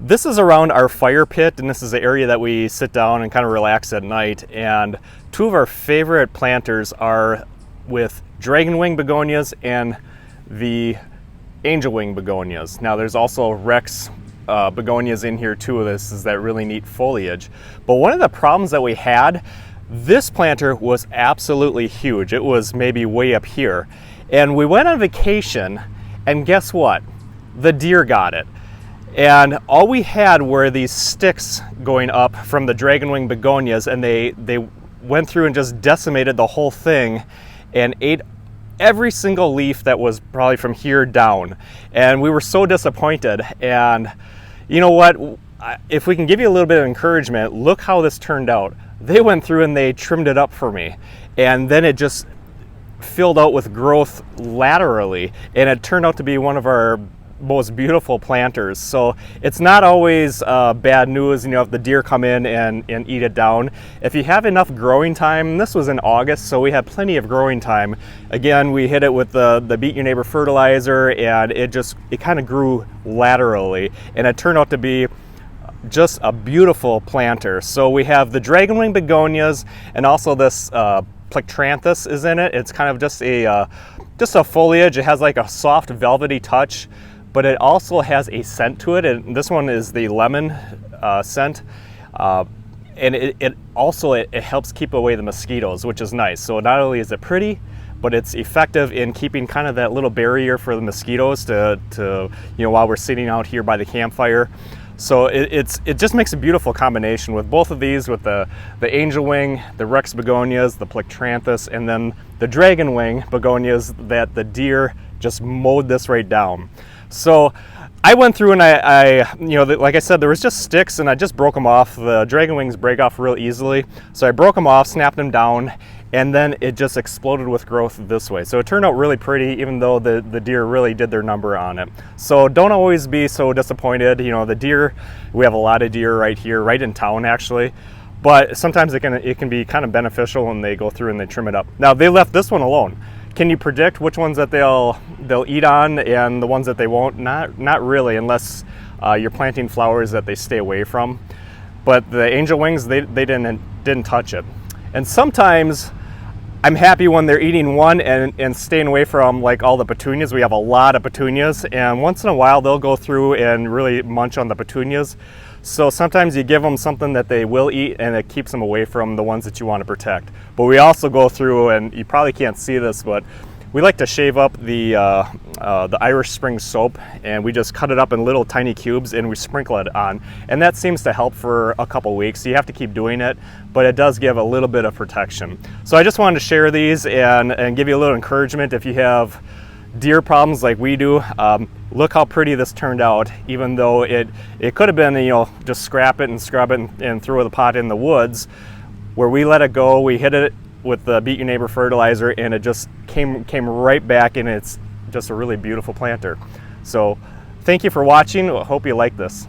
This is around our fire pit, and this is the area that we sit down and kind of relax at night. And two of our favorite planters are with dragonwing begonias and the angelwing begonias. Now there's also Rex begonias in here too. This is that really neat foliage. But one of the problems that we had, this planter was absolutely huge. It was maybe way up here. And we went on vacation, and guess what? The deer got it. And all we had were these sticks going up from the dragonwing begonias, and they went through and just decimated the whole thing and ate every single leaf that was probably from here down. And we were so disappointed. And you know what? If we can give you a little bit of encouragement, look how this turned out. They went through and they trimmed it up for me. And then it just filled out with growth laterally. And it turned out to be one of our most beautiful planters. So it's not always bad news, you know, if the deer come in and eat it down. If you have enough growing time, this was in August, so we had plenty of growing time. Again, we hit it with the Beat Your Neighbor fertilizer, and it kind of grew laterally, and it turned out to be just a beautiful planter. So we have the dragonwing begonias, and also this Plectranthus is in it. It's kind of just a foliage. It has like a soft velvety touch, but it also has a scent to it, and this one is the lemon scent, and it also helps keep away the mosquitoes, which is nice. So not only is it pretty, but it's effective in keeping kind of that little barrier for the mosquitoes to you know, while we're sitting out here by the campfire. So it just makes a beautiful combination with both of these, with the angelwing, the Rex begonias, the Plectranthus, and then the dragonwing begonias that the deer just mowed this right down. So I went through and I you know, like I said, there was just sticks, and I just broke them off. The dragonwings break off real easily. So I broke them off, snapped them down, and then it just exploded with growth this way. So it turned out really pretty, even though the deer really did their number on it. So don't always be so disappointed. You know, the deer, we have a lot of deer right here, right in town actually. But sometimes it can be kind of beneficial when they go through and they trim it up. Now they left this one alone. Can you predict which ones that they'll eat on and the ones that they won't? Not really, unless you're planting flowers that they stay away from. But the angelwings, they didn't touch it. And sometimes I'm happy when they're eating one and staying away from like all the petunias. We have a lot of petunias, and once in a while they'll go through and really munch on the petunias. So sometimes you give them something that they will eat, and it keeps them away from the ones that you want to protect. But we also go through, and you probably can't see this, but we like to shave up the Irish Spring soap, and we just cut it up in little tiny cubes and we sprinkle it on. And that seems to help for a couple weeks. You have to keep doing it, but it does give a little bit of protection. So I just wanted to share these and give you a little encouragement if you have deer problems like we do. Look how pretty this turned out, even though it could have been, you know, just scrap it and scrub it and throw the pot in the woods. Where we let it go, we hit it with the Beat Your Neighbor fertilizer, and it just came right back, and it's just a really beautiful planter. So thank you for watching. I hope you like this.